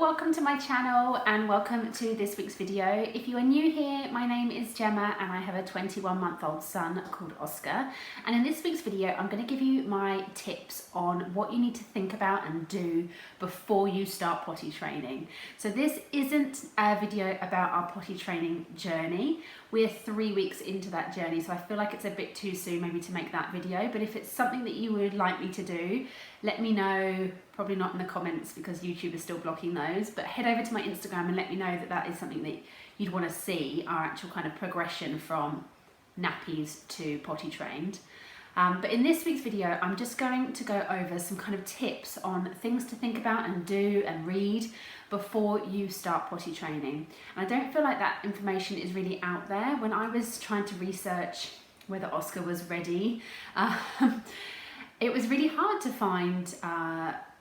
welcome to my channel and welcome to this week's video. If you are new here, my name is Gemma and I have a 21-month-old son called Oscar. And in this week's video, I'm going to give you my tips on what you need to think about and do before you start potty training. So this isn't a video about our potty training journey. We're 3 weeks into that journey, so I feel like it's a bit too soon maybe to make that video, but if it's something that you would like me to do, let me know. Probably not in the comments because YouTube is still blocking those, but head over to my Instagram and let me know that that is something that you'd want to see, our actual kind of progression from nappies to potty trained. But in this week's video, I'm just going to go over some kind of tips on things to think about and do and read before you start potty training. And I don't feel like that information is really out there. When I was trying to research whether Oscar was ready, it was really hard to find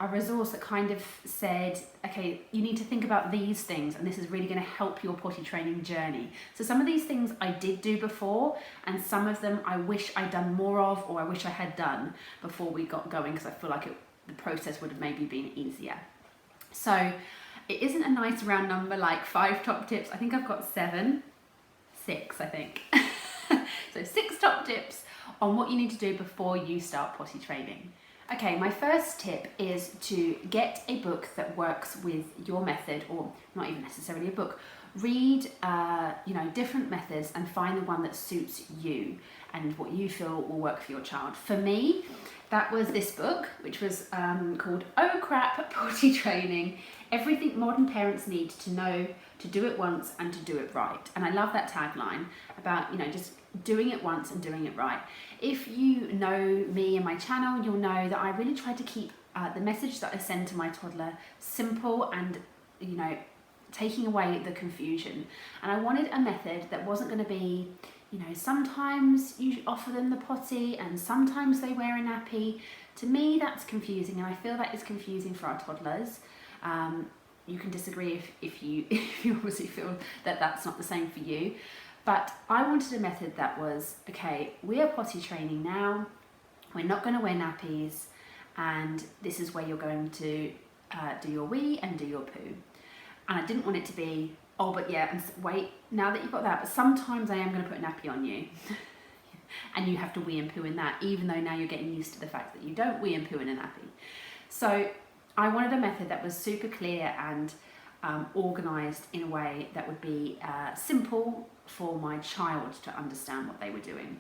a resource that kind of said, okay, you need to think about these things and this is really going to help your potty training journey. So some of these things I did do before and some of them I wish I'd done more of, or I wish I had done before we got going, because I feel like the process would have maybe been easier. So it isn't a nice round number like 5 top tips. I think I've got 6 I think. So 6 top tips on what you need to do before you start potty training. Okay, my first tip is to get a book that works with your method, or not even necessarily a book. Read, different methods and find the one that suits you and what you feel will work for your child. For me, that was this book, which was called Oh Crap, Potty Training. Everything modern parents need to know to do it once and to do it right. And I love that tagline about, just doing it once and doing it right. If you know me and my channel, you'll know that I really try to keep the message that I send to my toddler simple and, taking away the confusion. And I wanted a method that wasn't going to be, sometimes you offer them the potty and sometimes they wear a nappy. To me, that's confusing, and I feel that is confusing for our toddlers. You can disagree if you obviously feel that that's not the same for you. But I wanted a method that was, okay, we are potty training now, we're not going to wear nappies, and this is where you're going to do your wee and do your poo. And I didn't want it to be, oh, but yeah, and wait, now that you've got that, but sometimes I am going to put a nappy on you. And you have to wee and poo in that, even though now you're getting used to the fact that you don't wee and poo in a nappy. So I wanted a method that was super clear and organised in a way that would be simple for my child to understand what they were doing.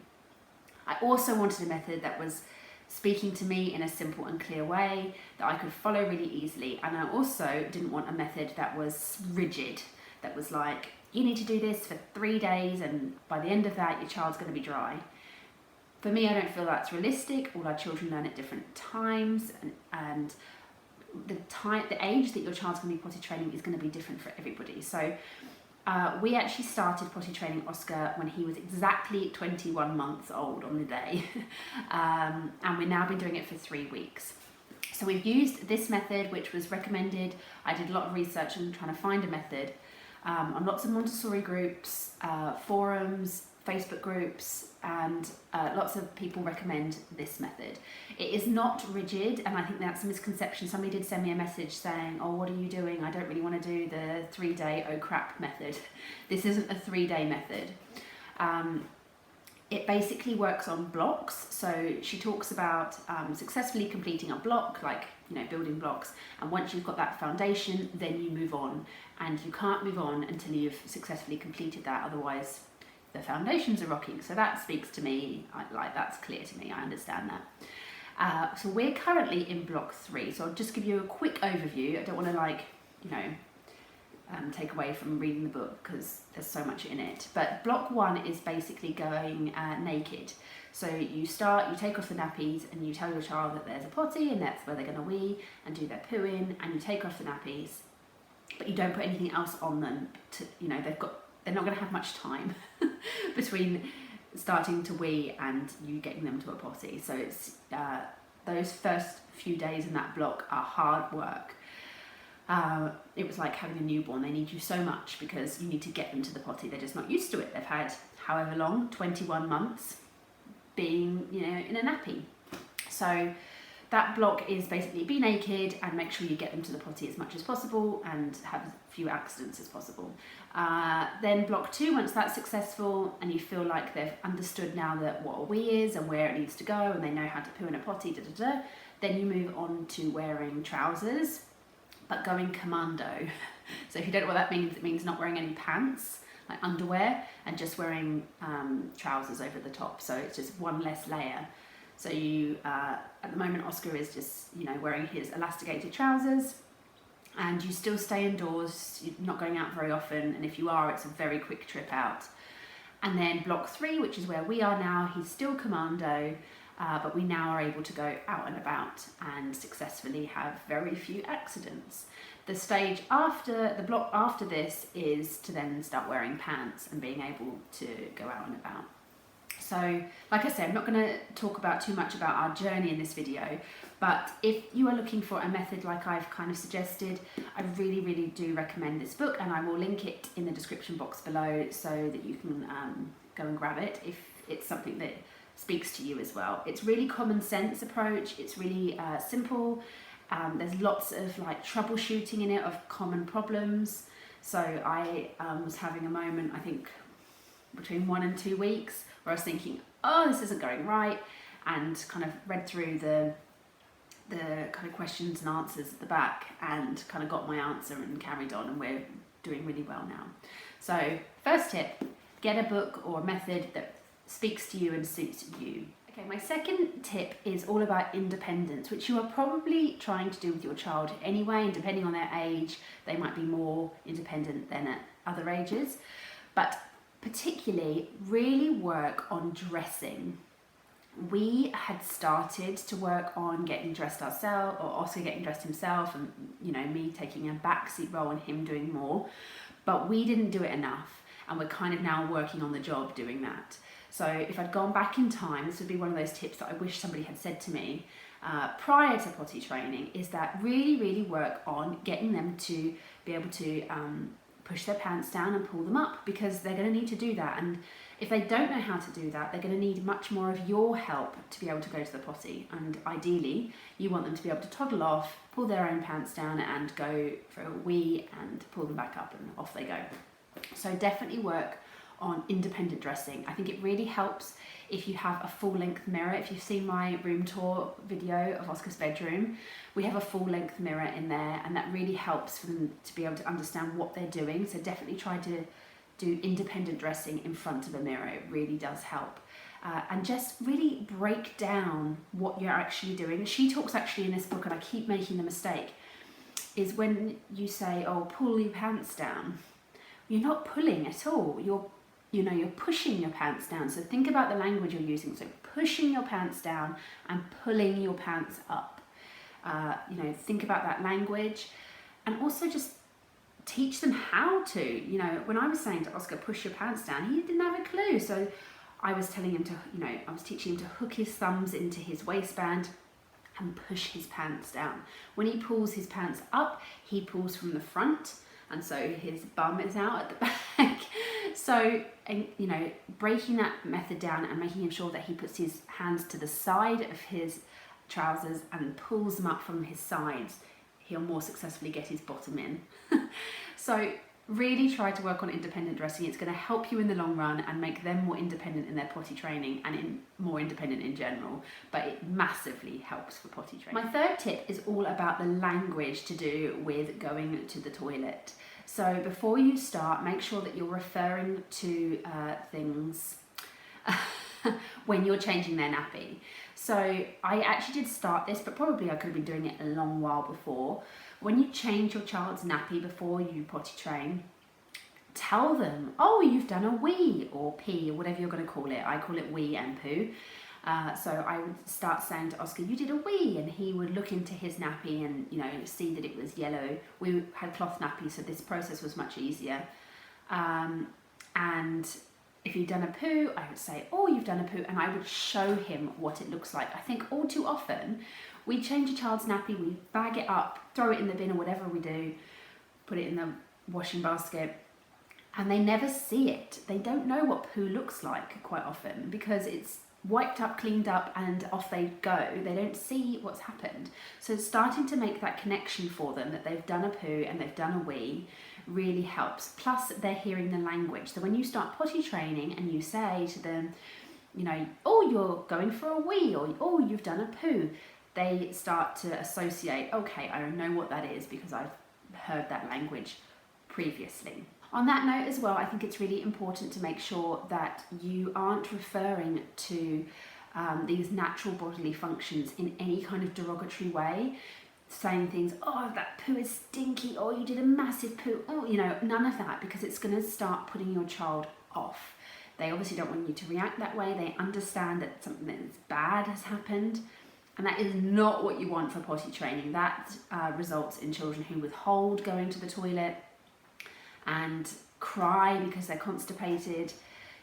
I also wanted a method that was speaking to me in a simple and clear way that I could follow really easily. And I also didn't want a method that was rigid, that was like, you need to do this for 3 days and by the end of that your child's going to be dry. For me, I don't feel that's realistic. All our children learn at different times, and the age that your child's going to be potty training is going to be different for everybody. So we actually started potty training Oscar when he was exactly 21 months old on the day, and we've now been doing it for 3 weeks. So we've used this method, which was recommended. I did a lot of research and trying to find a method on lots of Montessori groups, forums, Facebook groups, and lots of people recommend this method. It is not rigid, and I think that's a misconception. Somebody did send me a message saying, oh, what are you doing? I don't really want to do the 3-day oh crap method. This isn't a 3-day method. It basically works on blocks. So she talks about successfully completing a block, like building blocks, and once you've got that foundation, then you move on, and you can't move on until you've successfully completed that, otherwise the foundations are rocking. So that speaks to me, that's clear to me, I understand that. So we're currently in block 3, so I'll just give you a quick overview. I don't want to take away from reading the book because there's so much in it. But block 1 is basically going naked. So you take off the nappies and you tell your child that there's a potty and that's where they're going to wee and do their poo in, and you take off the nappies, but you don't put anything else on them. They're not going to have much time between starting to wee and you getting them to a potty. So it's those first few days in that block are hard work. It was like having a newborn. They need you so much because you need to get them to the potty. They're just not used to it. They've had however long, 21 months being in a nappy. So that block is basically be naked and make sure you get them to the potty as much as possible and have as few accidents as possible. Then block 2, once that's successful and you feel like they've understood now that what a wee is and where it needs to go and they know how to poo in a potty, then you move on to wearing trousers, but going commando. So if you don't know what that means, it means not wearing any pants, like underwear, and just wearing trousers over the top. So it's just one less layer. So you, at the moment, Oscar is just, wearing his elasticated trousers, and you still stay indoors. You're not going out very often, and if you are, it's a very quick trip out. And then block 3, which is where we are now, he's still commando, but we now are able to go out and about and successfully have very few accidents. The stage after, the block after this, is to then start wearing pants and being able to go out and about. So, like I said, I'm not going to talk about too much about our journey in this video, but if you are looking for a method like I've kind of suggested, I really, really do recommend this book, and I will link it in the description box below so that you can go and grab it if it's something that speaks to you as well. It's really common sense approach, it's really simple. There's lots of like troubleshooting in it of common problems. So I was having a moment, I think between 1 and 2 weeks, where I was thinking, oh, this isn't going right, and kind of read through the kind of questions and answers at the back and kind of got my answer and carried on, and we're doing really well now. So first tip, get a book or a method that speaks to you and suits you. Okay, my second tip is all about independence, which you are probably trying to do with your child anyway, and depending on their age, they might be more independent than at other ages. But particularly, really work on dressing. We had started to work on getting dressed ourselves, or Oscar getting dressed himself, and me taking a backseat role and him doing more, but we didn't do it enough, and we're kind of now working on the job doing that. So if I'd gone back in time, this would be one of those tips that I wish somebody had said to me prior to potty training, is that really work on getting them to be able to push their pants down and pull them up, because they're going to need to do that. And if they don't know how to do that, they're going to need much more of your help to be able to go to the potty. And ideally, you want them to be able to toddle off, pull their own pants down and go for a wee and pull them back up, and off they go. So definitely work on independent dressing. I think it really helps if you have a full-length mirror. If you've seen my room tour video of Oscar's bedroom, we have a full-length mirror in there, and that really helps for them to be able to understand what they're doing. So definitely try to do independent dressing in front of a mirror. It really does help. And just really break down what you're actually doing. She talks actually in this book, and I keep making the mistake, is when you say, oh, pull your pants down, you're not pulling at all. You're pushing your pants down. So think about the language you're using. So pushing your pants down and pulling your pants up. Think about that language, and also just teach them how to. When I was saying to Oscar, push your pants down, he didn't have a clue. So I was telling him to, I was teaching him to hook his thumbs into his waistband and push his pants down. When he pulls his pants up, he pulls from the front, and so his bum is out at the back. So, breaking that method down and making sure that he puts his hands to the side of his trousers and pulls them up from his sides, he'll more successfully get his bottom in. So really try to work on independent dressing. It's going to help you in the long run and make them more independent in their potty training and more independent in general, but it massively helps for potty training. My third tip is all about the language to do with going to the toilet. So before you start, make sure that you're referring to things when you're changing their nappy. So I actually did start this, but probably I could have been doing it a long while before. When you change your child's nappy before you potty train, tell them, oh, you've done a wee or pee or whatever you're going to call it. I call it wee and poo. So I would start saying to Oscar, you did a wee, and he would look into his nappy and see that it was yellow. We had cloth nappies, so this process was much easier. And if he'd done a poo, I would say, oh, you've done a poo, and I would show him what it looks like. I think all too often we change a child's nappy, we bag it up, throw it in the bin or whatever we do, put it in the washing basket, and they never see it. They don't know what poo looks like quite often, because it's wiped up, cleaned up, and off they go. They don't see what's happened. So starting to make that connection for them that they've done a poo and they've done a wee really helps. Plus they're hearing the language. So when you start potty training and you say to them, you know, oh, you're going for a wee, or oh, you've done a poo, they start to associate, okay, I know what that is because I've heard that language previously. On that note as well, I think it's really important to make sure that you aren't referring to these natural bodily functions in any kind of derogatory way, saying things, oh, that poo is stinky, oh, you did a massive poo, oh, you know, none of that, because it's going to start putting your child off. They obviously don't want you to react that way. They understand that something that is bad has happened, and that is not what you want for potty training. That results in children who withhold going to the toilet and cry because they're constipated.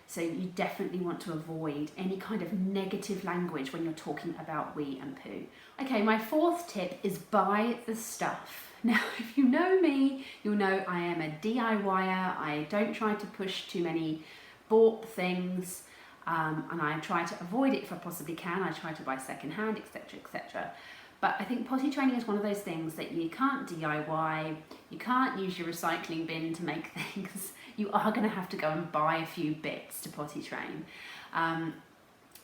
So you definitely want to avoid any kind of negative language when you're talking about wee and poo. Okay, my fourth tip is buy the stuff. Now, if you know me, you'll know I am a DIYer. I don't try to push too many bought things, and I try to avoid it if I possibly can. I try to buy secondhand, etc., etc. But I think potty training is one of those things that you can't DIY, you can't use your recycling bin to make things. You are going to have to go and buy a few bits to potty train.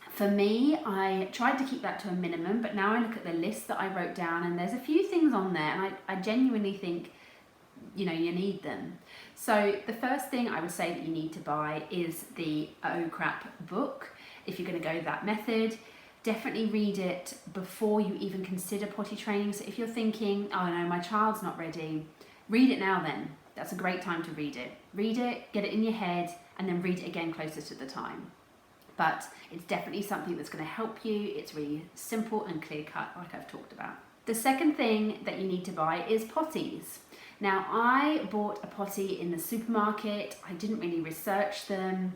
For me, I tried to keep that to a minimum, but now I look at the list that I wrote down and there's a few things on there, and I genuinely think, you know, you need them. So the first thing I would say that you need to buy is the Oh Crap book. If you're going to go that method, definitely read it before you even consider potty training. So if you're thinking, oh no, my child's not ready, read it now then. That's a great time to read it. Read it, get it in your head, and then read it again closer to the time. But it's definitely something that's going to help you. It's really simple and clear cut, like I've talked about. The second thing that you need to buy is potties. Now, I bought a potty in the supermarket. I didn't really research them.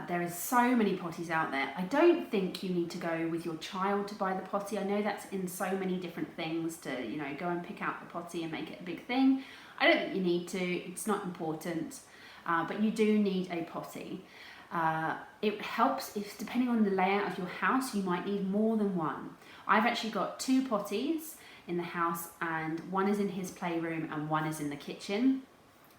There is so many potties out there. I don't think you need to go with your child to buy the potty. I know that's in so many different things to, you know, go and pick out the potty and make it a big thing. I don't think you need to. It's not important, but you do need a potty. It helps if, depending on the layout of your house, you might need more than one. I've actually got 2 potties in the house, and one is in his playroom and one is in the kitchen.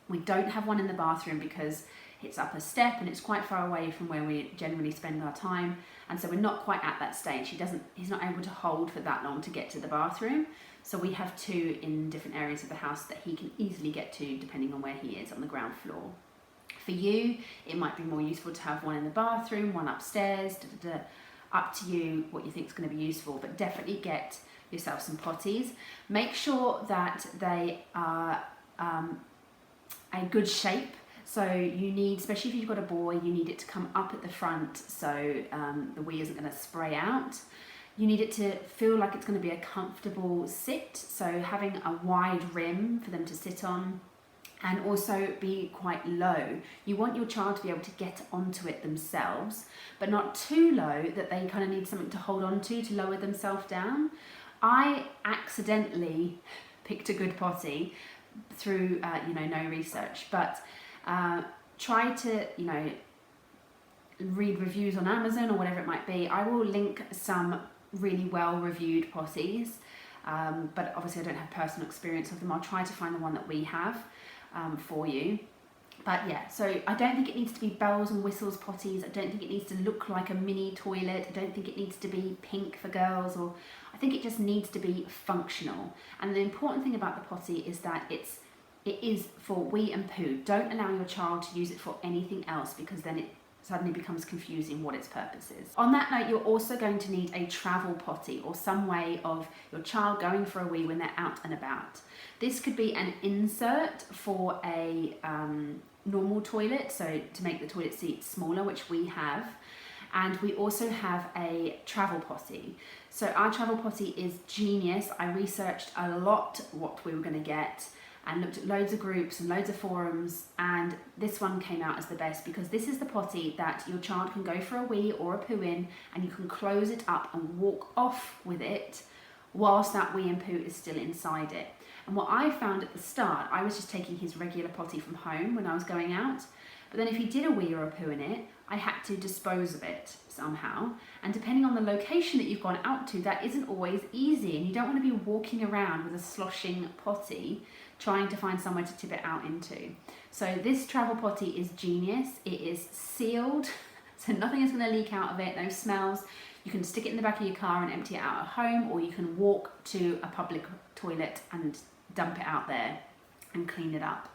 We don't have one in the bathroom because it's up a step and it's quite far away from where we generally spend our time, and so we're not quite at that stage. He's not able to hold for that long to get to the bathroom, so we have 2 in different areas of the house that he can easily get to depending on where he is on the ground floor. For you, it might be more useful to have one in the bathroom, one upstairs, up to you what you think is going to be useful, but definitely get yourself some potties. Make sure that they are a good shape. So you need, especially if you've got a boy, you need it to come up at the front so the wee isn't going to spray out. You need it to feel like it's going to be a comfortable sit, so having a wide rim for them to sit on, and also be quite low. You want your child to be able to get onto it themselves, but not too low that they kind of need something to hold on to lower themselves down. I accidentally picked a good potty through no research, but try to read reviews on Amazon or whatever it might be. I will link some really well reviewed potties, but obviously I don't have personal experience of them. I'll try to find the one that we have for you. But yeah, so I don't think it needs to be bells and whistles potties. I don't think it needs to look like a mini toilet. I don't think it needs to be pink for girls, or I think it just needs to be functional. And the important thing about the potty is that it is for wee and poo. Don't allow your child to use it for anything else, because then it suddenly becomes confusing what its purpose is. On that note, you're also going to need a travel potty, or some way of your child going for a wee when they're out and about. This could be an insert for a normal toilet, so to make the toilet seat smaller, which we have. And we also have a travel potty. So our travel potty is genius. I researched a lot what we were going to get and looked at loads of groups and loads of forums, and this one came out as the best, because this is the potty that your child can go for a wee or a poo in, and you can close it up and walk off with it whilst that wee and poo is still inside it. And what I found at the start, I was just taking his regular potty from home when I was going out, but then if he did a wee or a poo in it, I had to dispose of it somehow. And depending on the location that you've gone out to, that isn't always easy, and you don't want to be walking around with a sloshing potty trying to find somewhere to tip it out into. So this travel potty is genius. It is sealed, so nothing is going to leak out of it, no smells. You can stick it in the back of your car and empty it out at home, or you can walk to a public toilet and dump it out there and clean it up.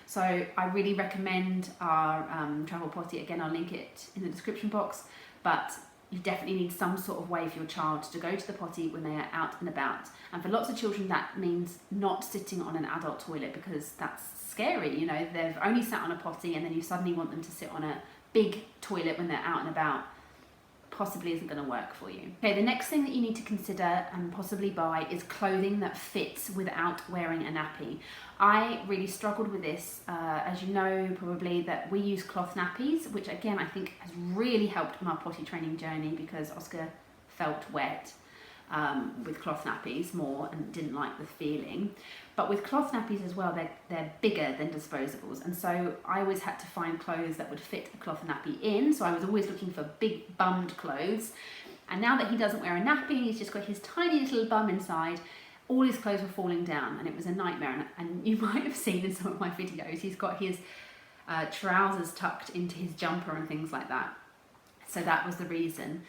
So I really recommend our travel potty. Again, I'll link it in the description box, but you definitely need some sort of way for your child to go to the potty when they are out and about. And for lots of children, that means not sitting on an adult toilet, because that's scary. You know, they've only sat on a potty and then you suddenly want them to sit on a big toilet when they're out and about. Possibly isn't going to work for you. Okay, the next thing that you need to consider and possibly buy is clothing that fits without wearing a nappy. I really struggled with this. As you know probably, that we use cloth nappies, which again I think has really helped my potty training journey, because Oscar felt wet with cloth nappies more and didn't like the feeling. But with cloth nappies as well, they're bigger than disposables, and so I always had to find clothes that would fit a cloth nappy in. So I was always looking for big bummed clothes. And now that he doesn't wear a nappy and he's just got his tiny little bum inside, all his clothes were falling down, and it was a nightmare. And you might have seen in some of my videos, he's got his trousers tucked into his jumper and things like that. So that was the reason.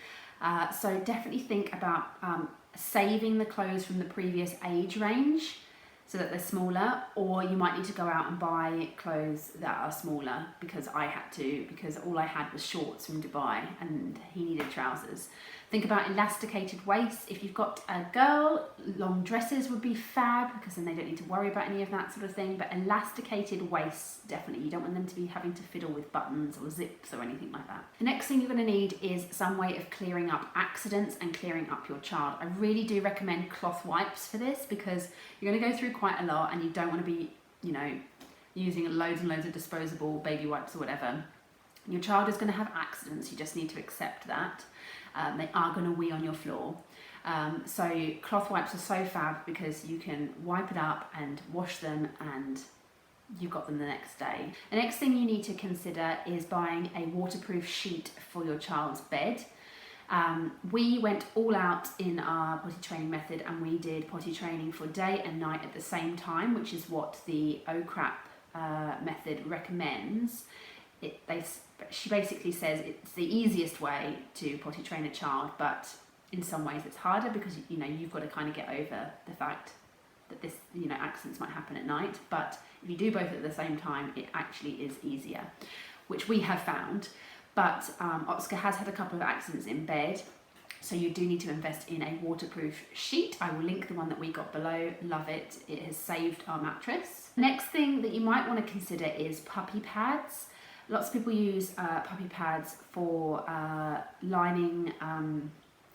So definitely think about saving the clothes from the previous age range so that they're smaller, or you might need to go out and buy clothes that are smaller, because I had to, because all I had was shorts from Dubai and he needed trousers. Think about elasticated waists. If you've got a girl, long dresses would be fab, because then they don't need to worry about any of that sort of thing. But elasticated waists, definitely. You don't want them to be having to fiddle with buttons or zips or anything like that. The next thing you're going to need is some way of clearing up accidents and clearing up your child. I really do recommend cloth wipes for this, because you're going to go through quite a lot and you don't want to be, you know, using loads and loads of disposable baby wipes or whatever. Your child is going to have accidents. You just need to accept that. They are going to wee on your floor. So cloth wipes are so fab, because you can wipe it up and wash them and you've got them the next day. The next thing you need to consider is buying a waterproof sheet for your child's bed. We went all out in our potty training method, and we did potty training for day and night at the same time, which is what the OCRAP method recommends. She basically says it's the easiest way to potty train a child, but in some ways it's harder, because you know you've got to kind of get over the fact that this, you know, accidents might happen at night. But if you do both at the same time, it actually is easier, which we have found. But Oscar has had a couple of accidents in bed, so you do need to invest in a waterproof sheet. I will link the one that we got below. Love it. It has saved our mattress. Next thing that you might want to consider is puppy pads. Lots of people use puppy pads for lining,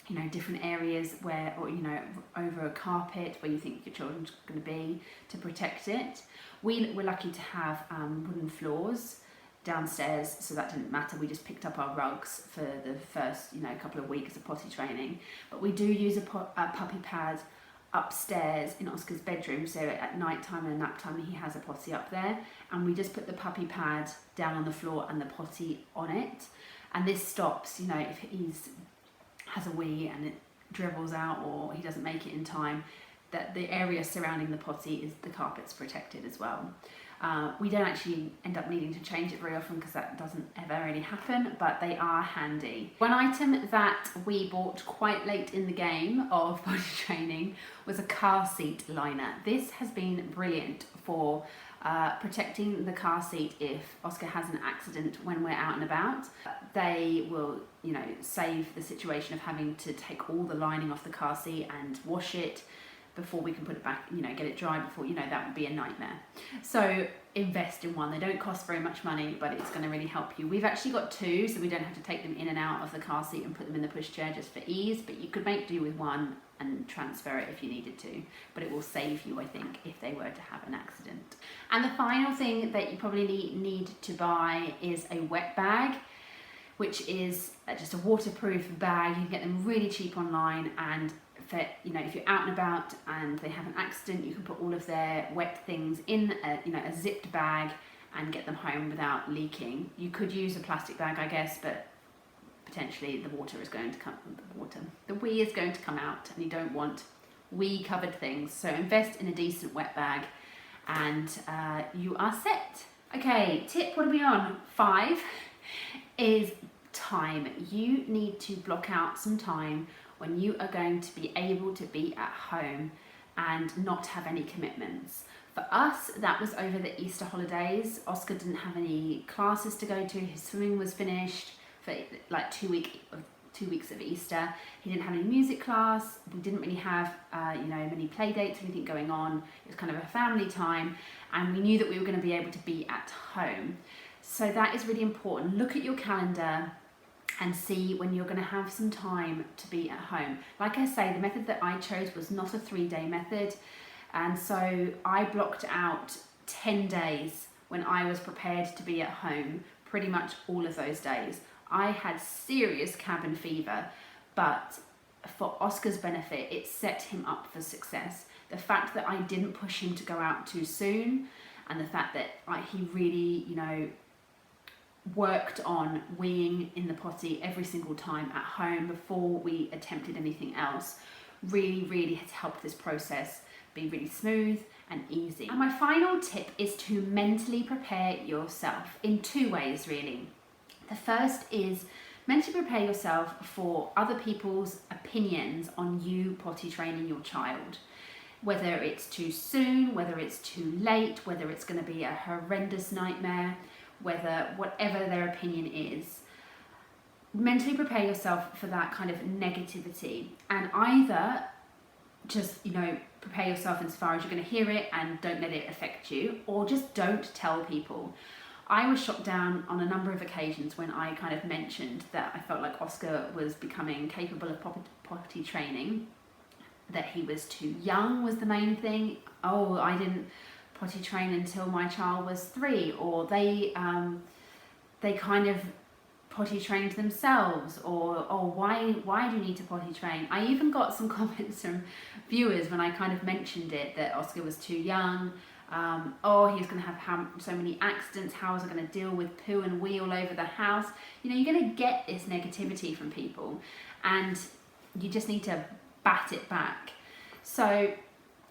you know, different areas where, or, you know, over a carpet where you think your children's going to be, to protect it. We're lucky to have wooden floors downstairs, so that didn't matter. We just picked up our rugs for the first, you know, couple of weeks of potty training. But we do use a puppy pad upstairs in Oscar's bedroom, so at night time and nap time he has a potty up there, and we just put the puppy pad down on the floor and the potty on it. And this stops, you know, if he's has a wee and it dribbles out or he doesn't make it in time, that the area surrounding the potty is the carpet's protected as well. We don't actually end up needing to change it very often, because that doesn't ever really happen, but they are handy. One item that we bought quite late in the game of potty training was a car seat liner. This has been brilliant for protecting the car seat if Oscar has an accident when we're out and about. They will, you know, save the situation of having to take all the lining off the car seat and wash it before we can put it back, you know, get it dry before, you know, that would be a nightmare. So invest in one. They don't cost very much money, but it's going to really help you. We've actually got two, so we don't have to take them in and out of the car seat and put them in the pushchair just for ease, but you could make do with one and transfer it if you needed to, but it will save you, I think, if they were to have an accident. And the final thing that you probably need to buy is a wet bag, which is just a waterproof bag. You can get them really cheap online, and for, you know, if you're out and about and they have an accident, you can put all of their wet things in a, you know, a zipped bag and get them home without leaking. You could use a plastic bag, I guess, but potentially the wee is going to come out, and you don't want wee covered things. So invest in a decent wet bag and you are set. Okay, tip, what are we on? 5 is time. You need to block out some time when you are going to be able to be at home and not have any commitments. For us, that was over the Easter holidays. Oscar didn't have any classes to go to. His swimming was finished for like 2 weeks of Easter. He didn't have any music class. We didn't really have many play dates or anything going on. It was kind of a family time, and we knew that we were going to be able to be at home. So that is really important. Look at your calendar and see when you're going to have some time to be at home. Like I say, the method that I chose was not a 3-day method, and so I blocked out 10 days when I was prepared to be at home, pretty much all of those days. I had serious cabin fever, but for Oscar's benefit, it set him up for success. The fact that I didn't push him to go out too soon, and the fact that he really, worked on weeing in the potty every single time at home before we attempted anything else, really has helped this process be really smooth and easy. And my final tip is to mentally prepare yourself in 2 ways, really. The first is mentally prepare yourself for other people's opinions on you potty training your child. Whether it's too soon, whether it's too late, whether it's going to be a horrendous nightmare, whatever their opinion is. Mentally prepare yourself for that kind of negativity, and either just, prepare yourself as far as you're going to hear it and don't let it affect you, or just don't tell people. I was shot down on a number of occasions when I kind of mentioned that I felt like Oscar was becoming capable of potty training, that he was too young was the main thing. Oh, I didn't potty train until my child was 3, or they kind of potty trained themselves, or oh, why do you need to potty train? I even got some comments from viewers when I kind of mentioned it, that Oscar was too young. Oh, he's going to have so many accidents, how is I going to deal with poo and wee all over the house? You're going to get this negativity from people, and you just need to bat it back. So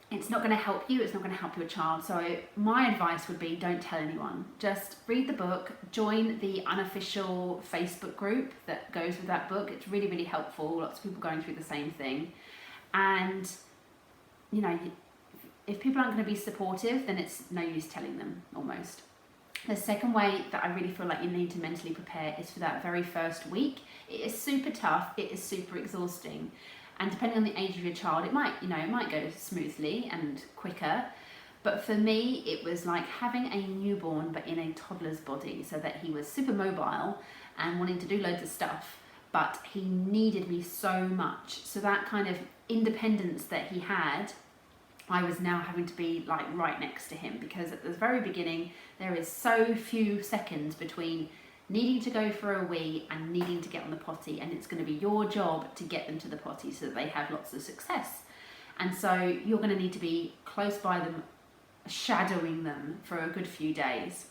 it's not going to help you, it's not going to help your child. So my advice would be, don't tell anyone. Just read the book, join the unofficial Facebook group that goes with that book. It's really helpful. Lots of people going through the same thing. And, if people aren't going to be supportive, then it's no use telling them, almost. The second way that I really feel like you need to mentally prepare is for that very first week. It is super tough, it is super exhausting. And depending on the age of your child, it might go smoothly and quicker. But for me, it was like having a newborn, but in a toddler's body, so that he was super mobile and wanting to do loads of stuff, but he needed me so much. So that kind of independence that he had, I was now having to be like right next to him, because at the very beginning, there is so few seconds between needing to go for a wee and needing to get on the potty, and it's going to be your job to get them to the potty so that they have lots of success. And so you're going to need to be close by them, shadowing them for a good few days.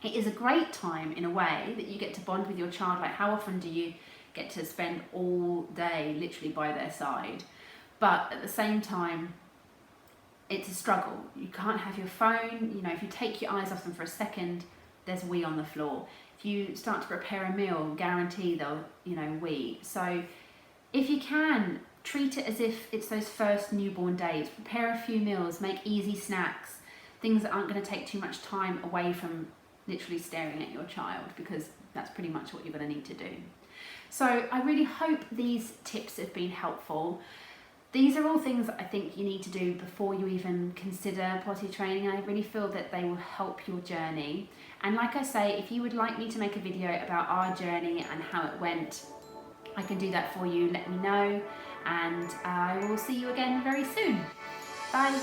It is a great time in a way that you get to bond with your child. Like, how often do you get to spend all day literally by their side? But at the same time, it's a struggle. You can't have your phone. If you take your eyes off them for a second, there's wee on the floor. If you start to prepare a meal, guarantee they'll, wee. So if you can, treat it as if it's those first newborn days. Prepare a few meals, make easy snacks, things that aren't going to take too much time away from literally staring at your child, because that's pretty much what you're going to need to do. So I really hope these tips have been helpful. These are all things that I think you need to do before you even consider potty training. I really feel that they will help your journey. And like I say, if you would like me to make a video about our journey and how it went, I can do that for you. Let me know, and I will see you again very soon. Bye.